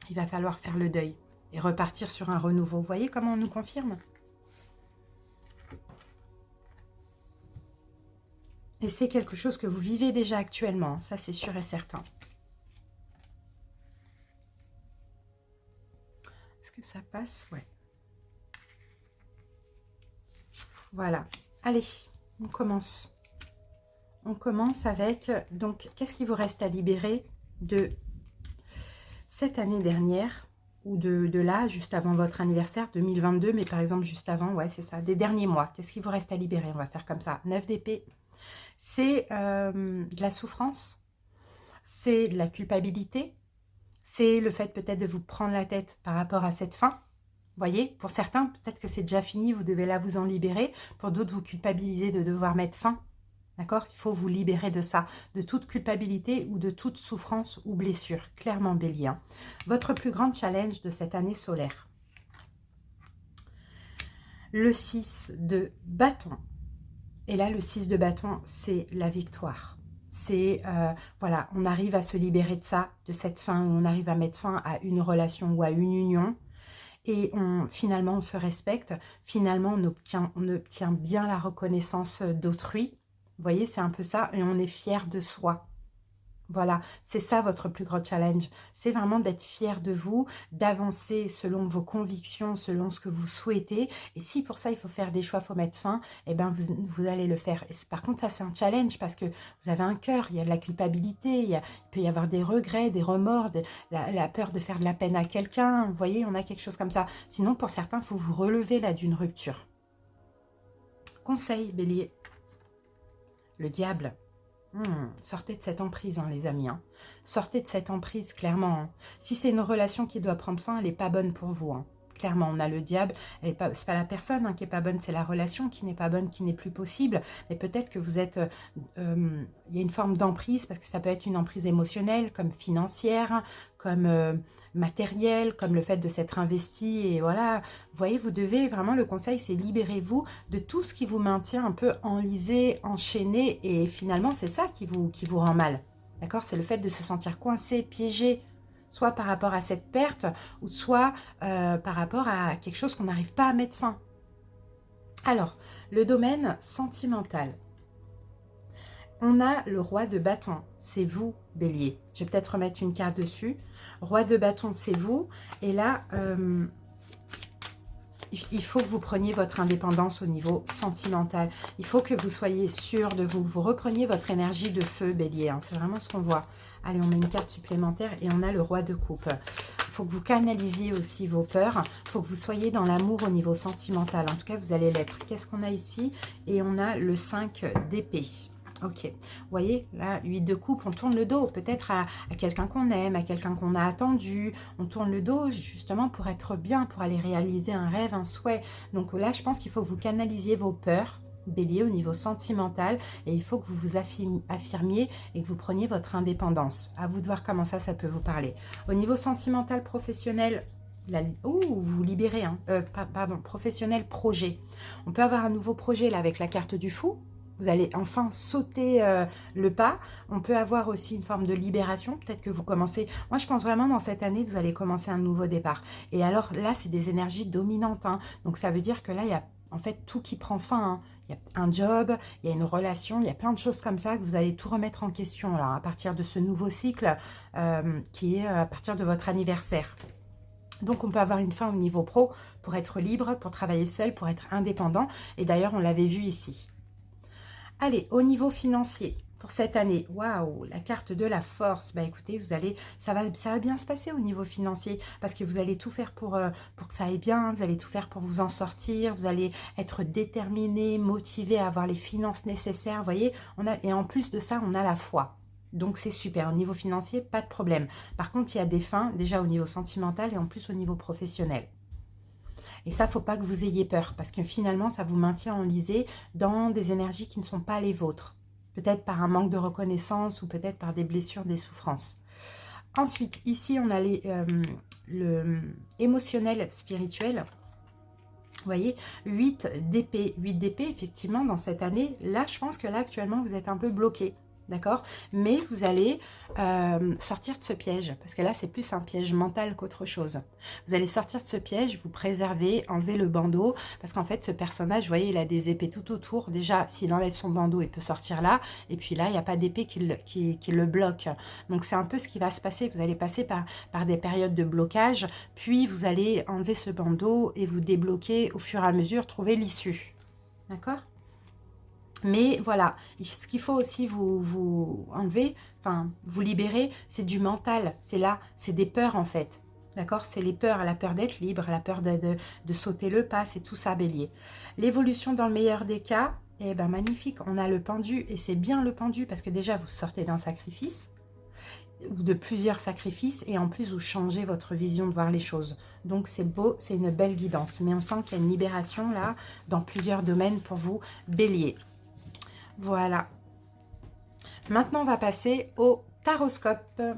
Speaker 1: Il va falloir faire le deuil et repartir sur un renouveau. Vous voyez comment on nous confirme? Et c'est quelque chose que vous vivez déjà actuellement, ça c'est sûr et certain. Est-ce que ça passe? Ouais. Voilà. Allez, on commence. On commence avec, donc, qu'est-ce qui vous reste à libérer de cette année dernière ou de là, juste avant votre anniversaire, 2022, mais par exemple juste avant, ouais, c'est ça, des derniers mois. Qu'est-ce qui vous reste à libérer? On va faire comme ça. 9 d'épée. C'est de la souffrance, c'est de la culpabilité, c'est le fait peut-être de vous prendre la tête par rapport à cette fin. Vous voyez, pour certains, peut-être que c'est déjà fini, vous devez là vous en libérer. Pour d'autres, vous culpabilisez de devoir mettre fin. D'accord? Il faut vous libérer de ça, de toute culpabilité ou de toute souffrance ou blessure. Clairement, bélier. Hein. Votre plus grand challenge de cette année solaire. Le 6 de bâton. Et là, le 6 de bâton, c'est la victoire. C'est, voilà, on arrive à se libérer de ça, de cette fin, où on arrive à mettre fin à une relation ou à une union. Et finalement, on se respecte. Finalement, on obtient bien la reconnaissance d'autrui. Vous voyez, c'est un peu ça. Et on est fier de soi. Voilà, c'est ça votre plus grand challenge. C'est vraiment d'être fier de vous, d'avancer selon vos convictions, selon ce que vous souhaitez. Et si pour ça, il faut faire des choix, il faut mettre fin, eh bien, vous allez le faire. Et par contre, ça, c'est un challenge parce que vous avez un cœur, il y a de la culpabilité, il peut y avoir des regrets, des remords, la peur de faire de la peine à quelqu'un. Vous voyez, on a quelque chose comme ça. Sinon, pour certains, il faut vous relever là d'une rupture. Conseil, bélier. Le diable. Sortez de cette emprise, hein, les amis. Hein. Sortez de cette emprise, clairement. Hein. Si c'est une relation qui doit prendre fin, elle n'est pas bonne pour vous. Hein. Clairement, on a le diable. C'est pas la personne hein, qui n'est pas bonne, c'est la relation qui n'est pas bonne, qui n'est plus possible. Mais peut-être que vous êtes... il y a une forme d'emprise, parce que ça peut être une emprise émotionnelle, comme financière, comme matérielle, comme le fait de s'être investi. Et voilà, vous voyez, vous devez vraiment, le conseil, c'est libérez-vous de tout ce qui vous maintient un peu enlisé, enchaîné. Et finalement, c'est ça qui vous rend mal. D'accord? C'est le fait de se sentir coincé, piégé, soit par rapport à cette perte, ou soit par rapport à quelque chose qu'on n'arrive pas à mettre fin. Alors, le domaine sentimental. On a le roi de bâton, c'est vous, bélier. Je vais peut-être remettre une carte dessus. Roi de bâton, c'est vous. Et là, il faut que vous preniez votre indépendance au niveau sentimental. Il faut que vous soyez sûr de vous. Vous repreniez votre énergie de feu, bélier. Hein. C'est vraiment ce qu'on voit. Allez, on met une carte supplémentaire et on a le roi de coupe. Il faut que vous canalisiez aussi vos peurs. Il faut que vous soyez dans l'amour au niveau sentimental. En tout cas, vous allez l'être. Qu'est-ce qu'on a ici? Et on a le 5 d'épée. Ok, vous voyez, là, 8 de coupe, on tourne le dos peut-être à quelqu'un qu'on aime, à quelqu'un qu'on a attendu. On tourne le dos justement pour être bien, pour aller réaliser un rêve, un souhait. Donc là, je pense qu'il faut que vous canalisiez vos peurs, bélier, au niveau sentimental. Et il faut que vous vous affirmiez et que vous preniez votre indépendance. À vous de voir comment ça peut vous parler. Au niveau sentimental, professionnel... vous libérez, hein. Pardon, professionnel, projet. On peut avoir un nouveau projet là avec la carte du fou. Vous allez enfin sauter le pas. On peut avoir aussi une forme de libération. Peut-être que vous commencez... Moi, je pense vraiment dans cette année, vous allez commencer un nouveau départ. Et alors là, c'est des énergies dominantes. Hein. Donc, ça veut dire que là, il y a en fait tout qui prend fin. Hein. Il y a un job, il y a une relation, il y a plein de choses comme ça que vous allez tout remettre en question là, à partir de ce nouveau cycle qui est à partir de votre anniversaire. Donc, on peut avoir une fin au niveau pro pour être libre, pour travailler seul, pour être indépendant. Et d'ailleurs, on l'avait vu ici. Allez, au niveau financier, pour cette année, waouh, la carte de la force. Bah écoutez, ça va bien se passer au niveau financier parce que vous allez tout faire pour que ça aille bien, vous allez tout faire pour vous en sortir, vous allez être déterminé, motivé à avoir les finances nécessaires, vous voyez, et en plus de ça, on a la foi. Donc c'est super, au niveau financier, pas de problème. Par contre, il y a des fins déjà au niveau sentimental et en plus au niveau professionnel. Et ça, il ne faut pas que vous ayez peur parce que finalement, ça vous maintient enlisé dans des énergies qui ne sont pas les vôtres. Peut-être par un manque de reconnaissance ou peut-être par des blessures, des souffrances. Ensuite, ici, on a le émotionnel spirituel. Vous voyez, 8 d'épée. 8 d'épée, effectivement, dans cette année, là, je pense que là, actuellement, vous êtes un peu bloqué. D'accord? Mais vous allez sortir de ce piège, parce que là, c'est plus un piège mental qu'autre chose. Vous allez sortir de ce piège, vous préserver, enlever le bandeau, parce qu'en fait, ce personnage, vous voyez, il a des épées tout autour. Déjà, s'il enlève son bandeau, il peut sortir là, et puis là, il n'y a pas d'épée qui le bloque. Donc, c'est un peu ce qui va se passer. Vous allez passer par des périodes de blocage, puis vous allez enlever ce bandeau et vous débloquer au fur et à mesure, trouver l'issue. D'accord? Mais voilà, ce qu'il faut aussi vous enlever, enfin vous libérer, c'est du mental. C'est là, c'est des peurs en fait. D'accord? C'est les peurs, la peur d'être libre, la peur de sauter le pas, c'est tout ça, bélier. L'évolution dans le meilleur des cas, eh ben magnifique, on a le pendu et c'est bien le pendu parce que déjà vous sortez d'un sacrifice ou de plusieurs sacrifices et en plus vous changez votre vision de voir les choses. Donc c'est beau, c'est une belle guidance. Mais on sent qu'il y a une libération là dans plusieurs domaines pour vous, bélier. Voilà. Maintenant, on va passer au taroscope. Ben,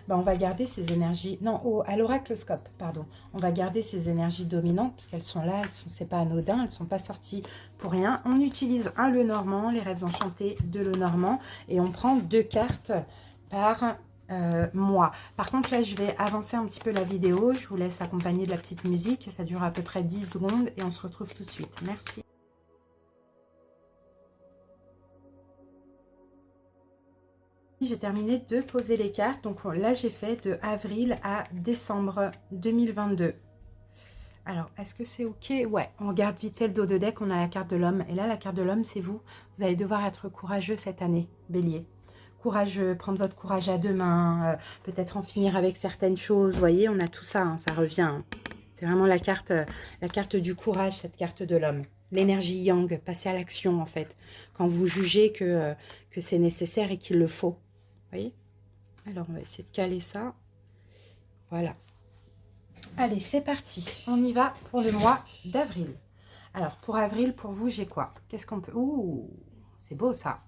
Speaker 1: on va garder ces énergies... Non, à l'oracloscope, pardon. On va garder ces énergies dominantes, puisqu'elles sont là, c'est pas anodin, elles ne sont pas sorties pour rien. On utilise un Lenormand, les rêves enchantés de Lenormand, et on prend 2 cartes par... moi. Par contre, là, je vais avancer un petit peu la vidéo. Je vous laisse accompagner de la petite musique. Ça dure à peu près 10 secondes et on se retrouve tout de suite. Merci. J'ai terminé de poser les cartes. Donc là, j'ai fait de avril à décembre 2022. Alors, est-ce que c'est OK? Ouais, on regarde vite fait le dos de deck. On a la carte de l'homme. Et là, la carte de l'homme, c'est vous. Vous allez devoir être courageux cette année, bélier. Courageux, prendre votre courage à deux mains, peut-être en finir avec certaines choses. Vous voyez, on a tout ça, hein, ça revient. Hein. C'est vraiment la carte du courage, cette carte de l'homme. L'énergie yang, passer à l'action en fait. Quand vous jugez que c'est nécessaire et qu'il le faut. Vous voyez? Alors, on va essayer de caler ça. Voilà. Allez, c'est parti. On y va pour le mois d'avril. Alors, pour avril, pour vous, j'ai quoi? Qu'est-ce qu'on peut... Ouh, c'est beau ça.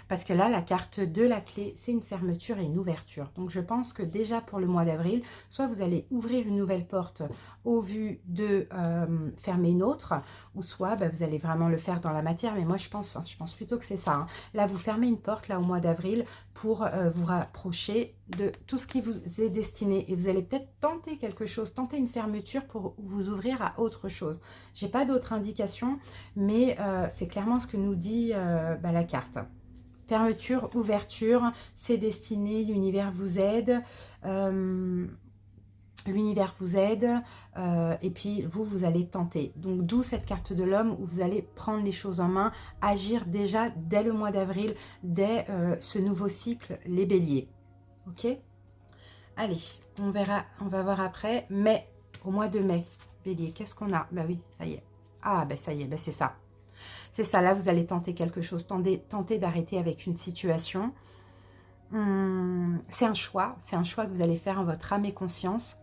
Speaker 1: Parce que là, la carte de la clé, c'est une fermeture et une ouverture. Donc, je pense que déjà pour le mois d'avril, soit vous allez ouvrir une nouvelle porte au vu de fermer une autre, ou soit bah, vous allez vraiment le faire dans la matière. Mais moi, je pense plutôt que c'est ça. Hein. Là, vous fermez une porte, là, au mois d'avril, pour vous rapprocher de tout ce qui vous est destiné. Et vous allez peut-être tenter quelque chose, tenter une fermeture pour vous ouvrir à autre chose. Je n'ai pas d'autres indications, mais c'est clairement ce que nous dit bah, la carte. Fermeture, ouverture, c'est destiné, l'univers vous aide. L'univers vous aide et puis vous allez tenter. Donc d'où cette carte de l'homme où vous allez prendre les choses en main, agir déjà dès le mois d'avril, dès ce nouveau cycle, les béliers. Ok? Allez, on verra, on va voir après. Mais au mois de mai, bélier, qu'est-ce qu'on a? Bah oui, ça y est. Ah, ben ça y est, ben c'est ça. C'est ça, là, vous allez tenter quelque chose, tenter d'arrêter avec une situation. C'est un choix que vous allez faire en votre âme et conscience.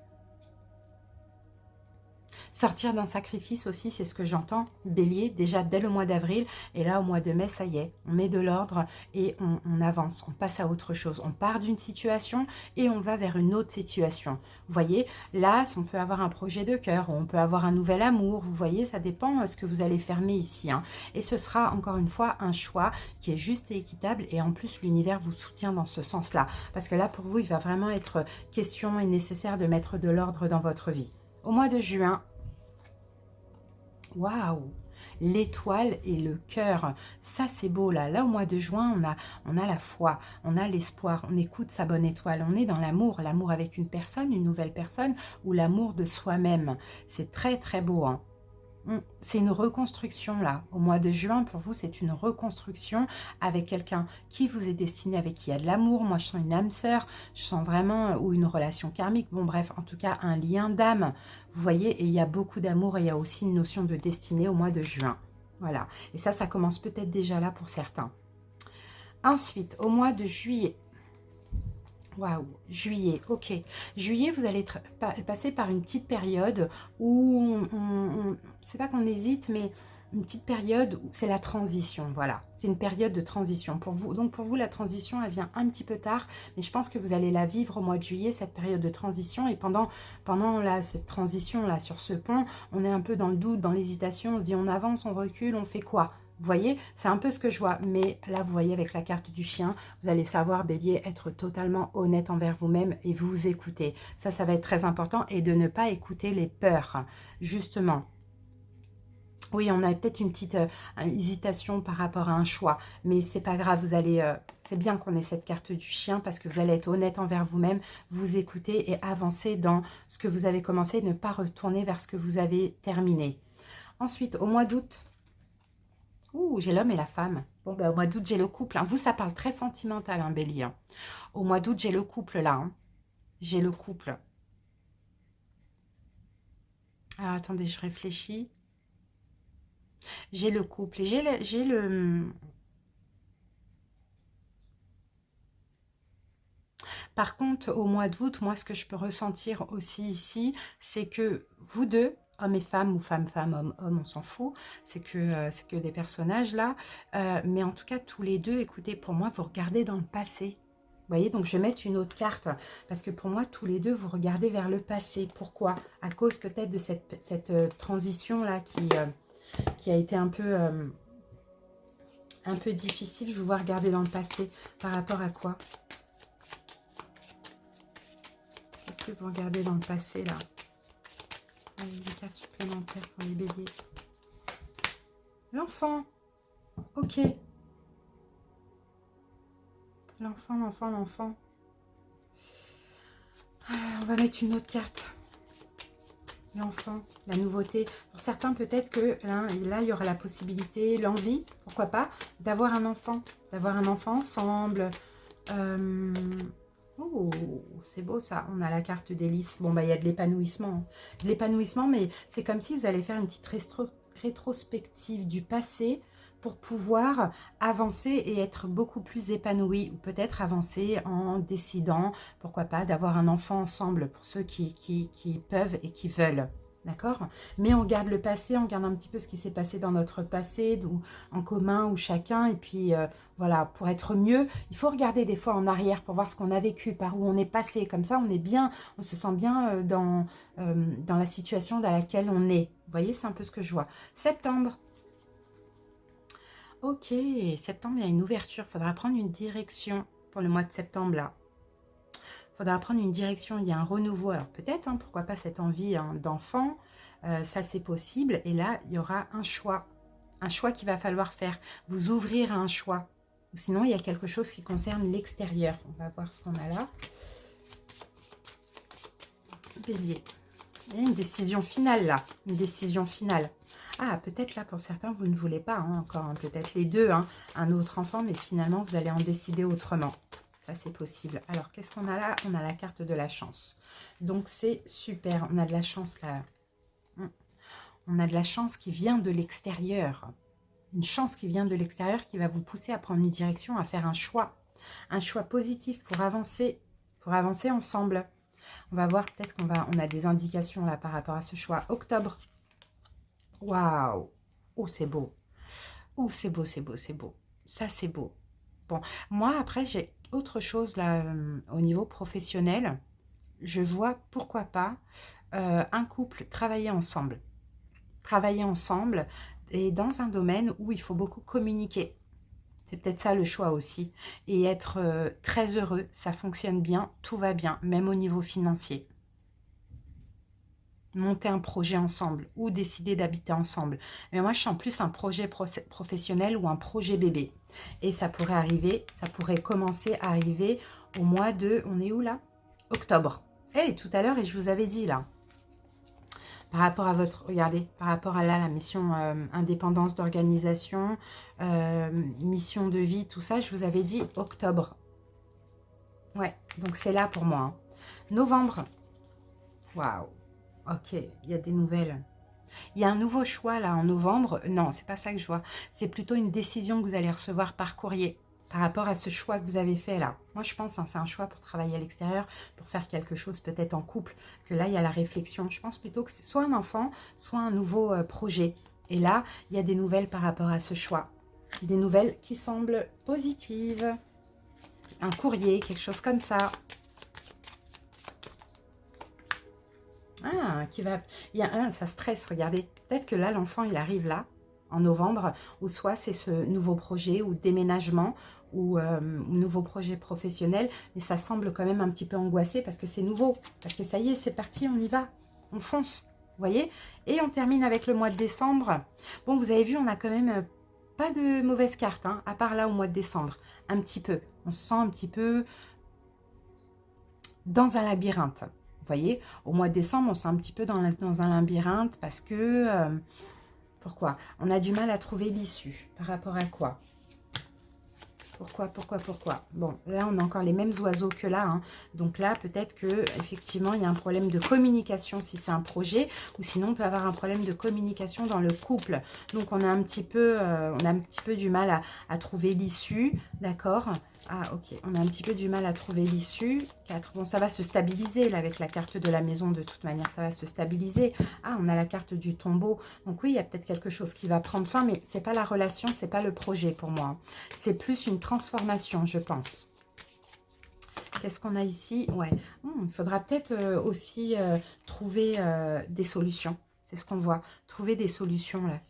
Speaker 1: Sortir d'un sacrifice aussi, c'est ce que j'entends, bélier, déjà dès le mois d'avril. Et là, au mois de mai, ça y est, on met de l'ordre et on avance, on passe à autre chose. On part d'une situation et on va vers une autre situation. Vous voyez, là, on peut avoir un projet de cœur, on peut avoir un nouvel amour. Vous voyez, ça dépend de ce que vous allez fermer ici. Hein. Et ce sera, encore une fois, un choix qui est juste et équitable. Et en plus, l'univers vous soutient dans ce sens-là. Parce que là, pour vous, il va vraiment être question et nécessaire de mettre de l'ordre dans votre vie. Au mois de juin, waouh, l'étoile et le cœur, ça c'est beau là. Là au mois de juin, on a la foi, on a l'espoir, on écoute sa bonne étoile, on est dans l'amour, l'amour avec une personne, une nouvelle personne ou l'amour de soi-même. C'est très très beau. Hein. C'est une reconstruction là. Au mois de juin, pour vous, c'est une reconstruction avec quelqu'un qui vous est destiné, avec qui il y a de l'amour. Moi, je sens une âme sœur, je sens vraiment, ou une relation karmique. Bon, bref, en tout cas, un lien d'âme. Vous voyez, et il y a beaucoup d'amour et il y a aussi une notion de destinée au mois de juin. Voilà. Et ça commence peut-être déjà là pour certains. Ensuite, au mois de juillet. Waouh, juillet, ok. Juillet, vous allez passer par une petite période où c'est pas qu'on hésite, mais une petite période où c'est la transition, voilà. C'est une période de transition pour vous. Donc pour vous, la transition, elle vient un petit peu tard, mais je pense que vous allez la vivre au mois de juillet, cette période de transition. Et pendant cette transition-là, sur ce pont, on est un peu dans le doute, dans l'hésitation, on se dit on avance, on recule, on fait quoi ? Vous voyez, c'est un peu ce que je vois. Mais là, vous voyez, avec la carte du chien, vous allez savoir, bélier, être totalement honnête envers vous-même et vous écouter. Ça va être très important. Et de ne pas écouter les peurs, justement. Oui, on a peut-être une petite hésitation par rapport à un choix. Mais c'est pas grave, vous allez... c'est bien qu'on ait cette carte du chien parce que vous allez être honnête envers vous-même, vous écouter et avancer dans ce que vous avez commencé, ne pas retourner vers ce que vous avez terminé. Ensuite, au mois d'août... Ouh, j'ai l'homme et la femme. Bon, ben, au mois d'août, j'ai le couple. Hein. Vous, ça parle très sentimental, hein, bélier. Hein. Au mois d'août, j'ai le couple, là. Hein. J'ai le couple. Alors, attendez, je réfléchis. J'ai le couple. Et j'ai le... Par contre, au mois d'août, moi, ce que je peux ressentir aussi ici, c'est que vous deux, homme et femme, ou femme-femme, homme-homme, on s'en fout. C'est que des personnages, là. Mais en tout cas, tous les deux, écoutez, pour moi, vous regardez dans le passé. Vous voyez, donc je vais mettre une autre carte. Parce que pour moi, tous les deux, vous regardez vers le passé. Pourquoi? À cause peut-être de cette transition-là qui a été un peu difficile. Je vous vois regarder dans le passé. Par rapport à quoi? Qu'est-ce que vous regardez dans le passé, là? Allez, des cartes supplémentaires pour les béliers. L'enfant. Ok. L'enfant. On va mettre une autre carte. L'enfant, la nouveauté. Pour certains, peut-être que là, il y aura la possibilité, l'envie, pourquoi pas, d'avoir un enfant. D'avoir un enfant ensemble. Oh, c'est beau ça, on a la carte des lys. Bon, bah il y a de l'épanouissement. Hein. De l'épanouissement, mais c'est comme si vous allez faire une petite rétrospective du passé pour pouvoir avancer et être beaucoup plus épanoui. Ou peut-être avancer en décidant, pourquoi pas, d'avoir un enfant ensemble pour ceux qui peuvent et qui veulent. D'accord? Mais on garde le passé, on garde un petit peu ce qui s'est passé dans notre passé, en commun ou chacun. Et puis, voilà, pour être mieux, il faut regarder des fois en arrière pour voir ce qu'on a vécu, par où on est passé. Comme ça, on est bien, on se sent bien dans la situation dans laquelle on est. Vous voyez, c'est un peu ce que je vois. Septembre. Ok, septembre, il y a une ouverture. Il faudra prendre une direction pour le mois de septembre, là. Il faudra prendre une direction, il y a un renouveau. Alors peut-être, hein, pourquoi pas cette envie d'enfant, ça c'est possible. Et là, il y aura un choix qu'il va falloir faire. Vous ouvrir à un choix. Ou sinon, il y a quelque chose qui concerne l'extérieur. On va voir ce qu'on a là. Bélier. Il y a une décision finale là, une décision finale. Ah, peut-être là, pour certains, vous ne voulez pas, hein, encore, hein, peut-être les deux, hein, un autre enfant, mais finalement, vous allez en décider autrement. Ça, c'est possible. Alors, qu'est-ce qu'on a là? On a la carte de la chance. Donc, c'est super. On a de la chance là. On a de la chance qui vient de l'extérieur. Une chance qui vient de l'extérieur qui va vous pousser à prendre une direction, à faire un choix. Un choix positif pour avancer ensemble. On va voir, peut-être on a des indications là par rapport à ce choix. Octobre. Waouh! Oh, c'est beau. Oh, c'est beau, c'est beau, c'est beau. Ça, c'est beau. Bon, moi, après, j'ai autre chose là au niveau professionnel. Je vois, pourquoi pas, un couple travailler ensemble. Travailler ensemble et dans un domaine où il faut beaucoup communiquer. C'est peut-être ça le choix aussi. Et être très heureux, ça fonctionne bien, tout va bien, même au niveau financier. Monter un projet ensemble ou décider d'habiter ensemble. Mais moi, je sens plus un projet professionnel ou un projet bébé. Et ça pourrait arriver, ça pourrait commencer à arriver au mois de... On est où là? Octobre. Et tout à l'heure, et je vous avais dit là, par rapport à votre... Regardez, par rapport à là, la mission indépendance d'organisation, mission de vie, tout ça, je vous avais dit octobre. Ouais, donc c'est là pour moi. Hein. Novembre. Waouh. Ok, il y a des nouvelles. Il y a un nouveau choix là en novembre. Non, c'est pas ça que je vois. C'est plutôt une décision que vous allez recevoir par courrier par rapport à ce choix que vous avez fait là. Moi, je pense, hein, c'est un choix pour travailler à l'extérieur, pour faire quelque chose peut-être en couple, que là, il y a la réflexion. Je pense plutôt que c'est soit un enfant, soit un nouveau projet. Et là, il y a des nouvelles par rapport à ce choix. Des nouvelles qui semblent positives. Un courrier, quelque chose comme ça. Ah, ça stresse, regardez. Peut-être que là, l'enfant, il arrive là, en novembre, ou soit c'est ce nouveau projet, ou déménagement, ou nouveau projet professionnel, mais ça semble quand même un petit peu angoissé parce que c'est nouveau. Parce que ça y est, c'est parti, on y va, on fonce, vous voyez. Et on termine avec le mois de décembre. Bon, vous avez vu, on a quand même pas de mauvaises cartes, hein, à part là au mois de décembre. Un petit peu, on se sent un petit peu dans un labyrinthe. Vous voyez, au mois de décembre, on s'est un petit peu dans un labyrinthe parce que... pourquoi? On a du mal à trouver l'issue. Par rapport à quoi? Pourquoi? Bon, là, on a encore les mêmes oiseaux que là. Hein. Donc là, peut-être que effectivement, il y a un problème de communication si c'est un projet. Ou sinon, on peut avoir un problème de communication dans le couple. Donc, on a un petit peu du mal à trouver l'issue. D'accord? Ah, ok. On a un petit peu du mal à trouver l'issue. 4. Bon, ça va se stabiliser là avec la carte de la maison. De toute manière, ça va se stabiliser. Ah, on a la carte du tombeau. Donc oui, il y a peut-être quelque chose qui va prendre fin. Mais c'est pas la relation, c'est pas le projet pour moi. C'est plus une transformation, je pense. Qu'est-ce qu'on a ici? Ouais, il faudra peut-être aussi trouver des solutions. C'est ce qu'on voit. Trouver des solutions, là.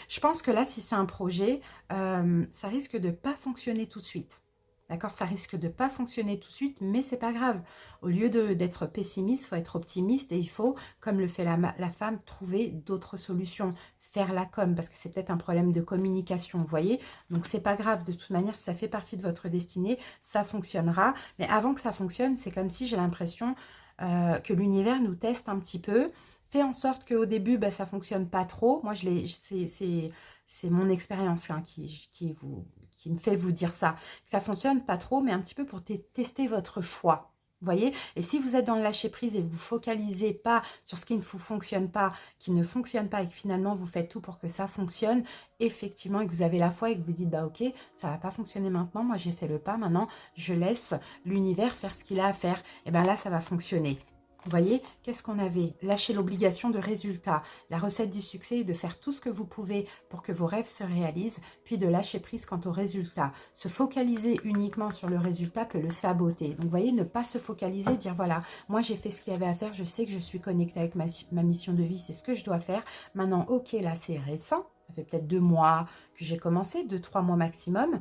Speaker 1: Je pense que là, si c'est un projet, ça risque de ne pas fonctionner tout de suite. D'accord? Ça risque de ne pas fonctionner tout de suite, mais c'est pas grave. Au lieu d'être pessimiste, il faut être optimiste et il faut, comme le fait la femme, trouver d'autres solutions. Faire la com, parce que c'est peut-être un problème de communication, vous voyez. Donc, c'est pas grave. De toute manière, si ça fait partie de votre destinée, ça fonctionnera. Mais avant que ça fonctionne, c'est comme si j'ai l'impression que l'univers nous teste un petit peu. Fait en sorte qu'au début, ça ne fonctionne pas trop. Moi, c'est mon expérience hein, qui qui me fait vous dire ça. Que ça fonctionne pas trop, mais un petit peu pour tester votre foi. Vous voyez? Et si vous êtes dans le lâcher prise et vous focalisez pas sur ce qui ne vous fonctionne pas, qui ne fonctionne pas et que finalement vous faites tout pour que ça fonctionne, effectivement, et que vous avez la foi et que vous dites, bah ok, ça va pas fonctionner maintenant, moi j'ai fait le pas, maintenant je laisse l'univers faire ce qu'il a à faire. Et bien là, ça va fonctionner. Vous voyez, qu'est-ce qu'on avait? Lâcher l'obligation de résultat. La recette du succès est de faire tout ce que vous pouvez pour que vos rêves se réalisent, puis de lâcher prise quant au résultat. Se focaliser uniquement sur le résultat peut le saboter. Donc, vous voyez, ne pas se focaliser, dire voilà, moi j'ai fait ce qu'il y avait à faire, je sais que je suis connectée avec ma mission de vie, c'est ce que je dois faire. Maintenant, ok, là c'est récent. Ça fait peut-être 2 mois que j'ai commencé, 2-3 mois maximum.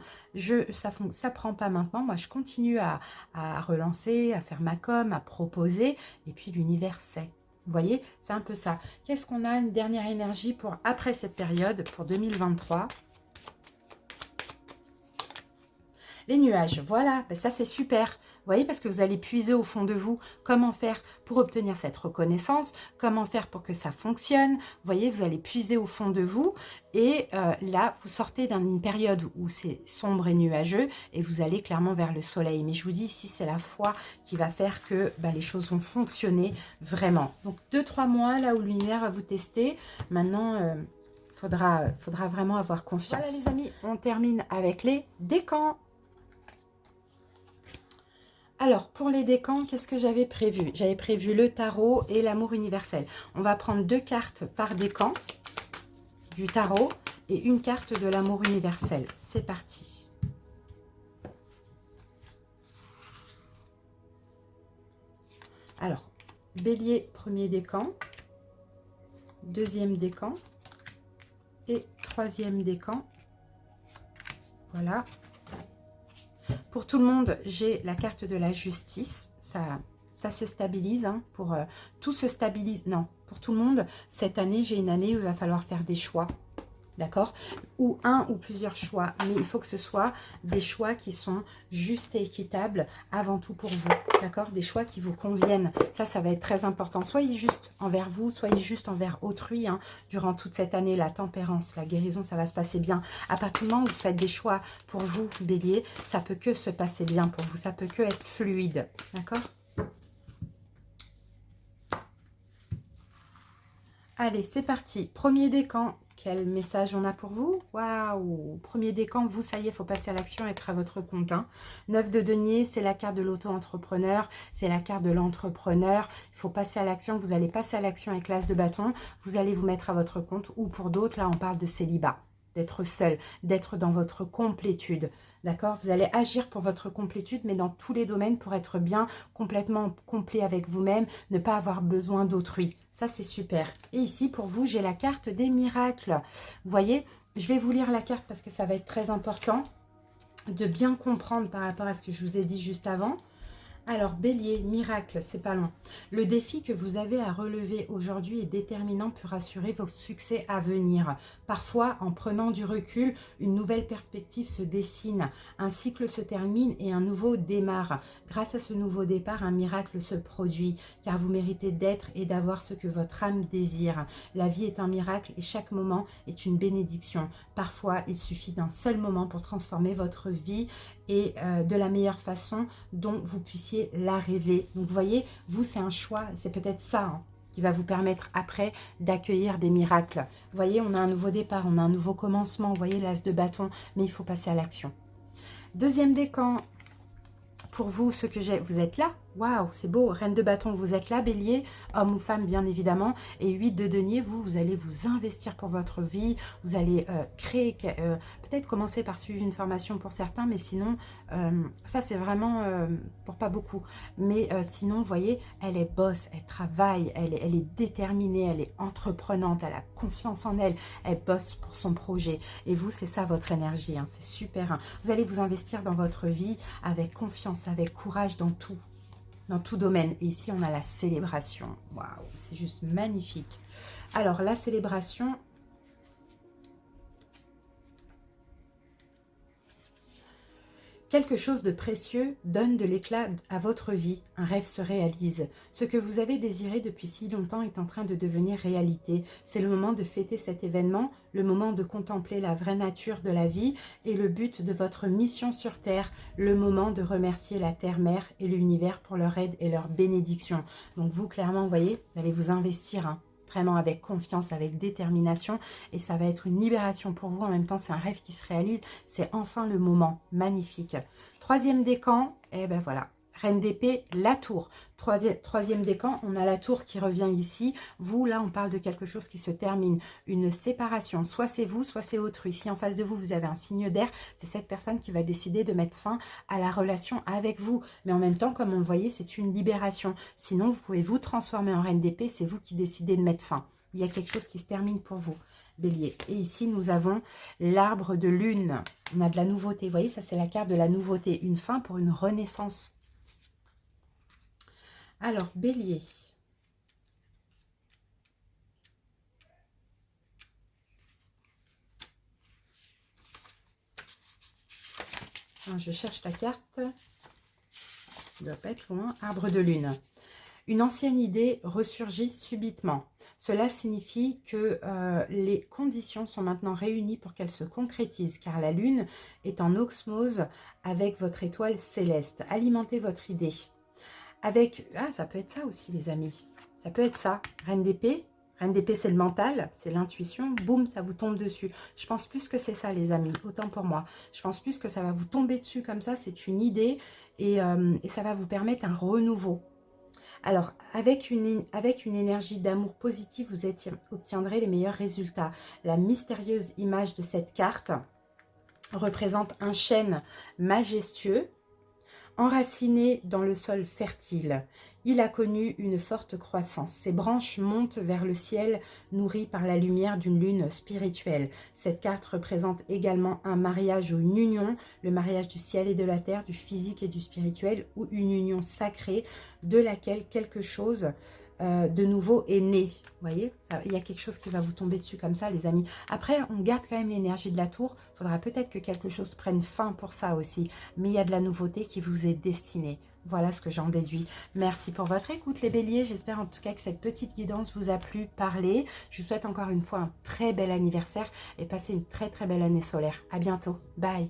Speaker 1: Ça prend pas maintenant. Moi, je continue à relancer, à faire ma com, à proposer. Et puis, l'univers sait. Vous voyez, c'est un peu ça. Qu'est-ce qu'on a? Une dernière énergie pour après cette période, pour 2023. Les nuages, voilà, ben ça c'est super. Vous voyez, parce que vous allez puiser au fond de vous comment faire pour obtenir cette reconnaissance, comment faire pour que ça fonctionne. Vous voyez, vous allez puiser au fond de vous et là, vous sortez d'une période où c'est sombre et nuageux et vous allez clairement vers le soleil. Mais je vous dis, ici, c'est la foi qui va faire que ben, les choses vont fonctionner vraiment. Donc, 2-3 mois, là où l'univers va vous tester. Maintenant, faudra vraiment avoir confiance. Voilà les amis, on termine avec les décans. Alors, pour les décans, qu'est-ce que j'avais prévu? J'avais prévu le tarot et l'amour universel. On va prendre 2 cartes par décan du tarot et une carte de l'amour universel. C'est parti. Alors, bélier, premier décan, deuxième décan et troisième décan. Voilà. Pour tout le monde, j'ai la carte de la justice. Ça se stabilise. Hein, tout se stabilise. Non, pour tout le monde, cette année, j'ai une année où il va falloir faire des choix. D'accord? Ou un ou plusieurs choix. Mais il faut que ce soit des choix qui sont justes et équitables avant tout pour vous. D'accord? Des choix qui vous conviennent. Ça va être très important. Soyez juste envers vous, soyez juste envers autrui. Hein, durant toute cette année, la tempérance, la guérison, ça va se passer bien. À partir du moment où vous faites des choix pour vous, bélier, ça peut que se passer bien pour vous. Ça peut que être fluide. D'accord? Allez, c'est parti. Premier décan. Quel message on a pour vous? Waouh! Premier décan, vous, ça y est, il faut passer à l'action, être à votre compte. Hein. 9 de denier, c'est la carte de l'auto-entrepreneur, c'est la carte de l'entrepreneur. Il faut passer à l'action, vous allez passer à l'action avec l'as de bâton, vous allez vous mettre à votre compte. Ou pour d'autres, là, on parle de célibat, d'être seul, d'être dans votre complétude. D'accord? Vous allez agir pour votre complétude, mais dans tous les domaines pour être bien, complètement complet avec vous-même, ne pas avoir besoin d'autrui. Ça, c'est super. Et ici, pour vous, j'ai la carte des miracles. Vous voyez, je vais vous lire la carte parce que ça va être très important de bien comprendre par rapport à ce que je vous ai dit juste avant. Alors, bélier, miracle, c'est pas loin. Le défi que vous avez à relever aujourd'hui est déterminant pour assurer vos succès à venir. Parfois, en prenant du recul, une nouvelle perspective se dessine. Un cycle se termine et un nouveau démarre. Grâce à ce nouveau départ, un miracle se produit, car vous méritez d'être et d'avoir ce que votre âme désire. La vie est un miracle et chaque moment est une bénédiction. Parfois, il suffit d'un seul moment pour transformer votre vie et de la meilleure façon dont vous puissiez la rêver. Donc vous voyez, vous c'est un choix, c'est peut-être ça hein, qui va vous permettre après d'accueillir des miracles. Vous voyez, on a un nouveau départ, on a un nouveau commencement, vous voyez l'as de bâton, mais il faut passer à l'action. Deuxième décan, pour vous, ce que j'ai, vous êtes là. Waouh, c'est beau. Reine de bâton, vous êtes là, bélier, homme ou femme, bien évidemment. Et 8 de denier, vous allez vous investir pour votre vie. Vous allez créer, peut-être commencer par suivre une formation pour certains, mais sinon, ça c'est vraiment pour pas beaucoup. Mais sinon, vous voyez, elle est boss, elle travaille, elle est déterminée, elle est entreprenante, elle a confiance en elle, elle bosse pour son projet. Et vous, c'est ça votre énergie, hein, c'est super. Hein. Vous allez vous investir dans votre vie avec confiance, avec courage dans tout domaine. Et ici, on a la célébration. Waouh, c'est juste magnifique. Alors, la célébration, Quelque chose de précieux donne de l'éclat à votre vie. Un rêve se réalise. Ce que vous avez désiré depuis si longtemps est en train de devenir réalité. C'est le moment de fêter cet événement, le moment de contempler la vraie nature de la vie et le but de votre mission sur Terre, le moment de remercier la Terre-Mère et l'univers pour leur aide et leur bénédiction. Donc vous, clairement, vous voyez, vous allez vous investir, hein, vraiment avec confiance, avec détermination, et ça va être une libération pour vous. En même temps, c'est un rêve qui se réalise, c'est enfin le moment, magnifique. Troisième décan, et ben voilà, Reine d'épée, la tour. Troisième décan, on a la tour qui revient ici. Vous, là, on parle de quelque chose qui se termine, une séparation. Soit c'est vous, soit c'est autrui. Si en face de vous, vous avez un signe d'air, c'est cette personne qui va décider de mettre fin à la relation avec vous. Mais en même temps, comme on le voyait, c'est une libération. Sinon, vous pouvez vous transformer en reine d'épée, c'est vous qui décidez de mettre fin. Il y a quelque chose qui se termine pour vous, Bélier. Et ici, nous avons l'arbre de lune. On a de la nouveauté. Vous voyez, ça, c'est la carte de la nouveauté. Une fin pour une renaissance. Alors, Bélier. Alors, je cherche la carte. Ça ne doit pas être loin. Arbre de lune. Une ancienne idée ressurgit subitement. Cela signifie que les conditions sont maintenant réunies pour qu'elles se concrétisent, car la lune est en osmose avec votre étoile céleste. Alimentez votre idée. Avec, ah, ça peut être ça aussi, les amis. Ça peut être ça. Reine d'épée. Reine d'épée, c'est le mental, c'est l'intuition. Boum, ça vous tombe dessus. Je pense plus que c'est ça, les amis. Autant pour moi. Je pense plus que ça va vous tomber dessus comme ça. C'est une idée et ça va vous permettre un renouveau. Alors, avec une énergie d'amour positif, vous obtiendrez les meilleurs résultats. La mystérieuse image de cette carte représente un chêne majestueux, enraciné dans le sol fertile. Il a connu une forte croissance. Ses branches montent vers le ciel, nourries par la lumière d'une lune spirituelle. Cette carte représente également un mariage ou une union, le mariage du ciel et de la terre, du physique et du spirituel, ou une union sacrée de laquelle quelque chose de nouveau est né. Vous voyez, il y a quelque chose qui va vous tomber dessus comme ça, les amis. Après, on garde quand même l'énergie de la tour. Il faudra peut-être que quelque chose prenne fin pour ça aussi. Mais il y a de la nouveauté qui vous est destinée. Voilà ce que j'en déduis. Merci pour votre écoute, les béliers. J'espère en tout cas que cette petite guidance vous a plu parler. Je vous souhaite encore une fois un très bel anniversaire et passez une très très belle année solaire. À bientôt. Bye.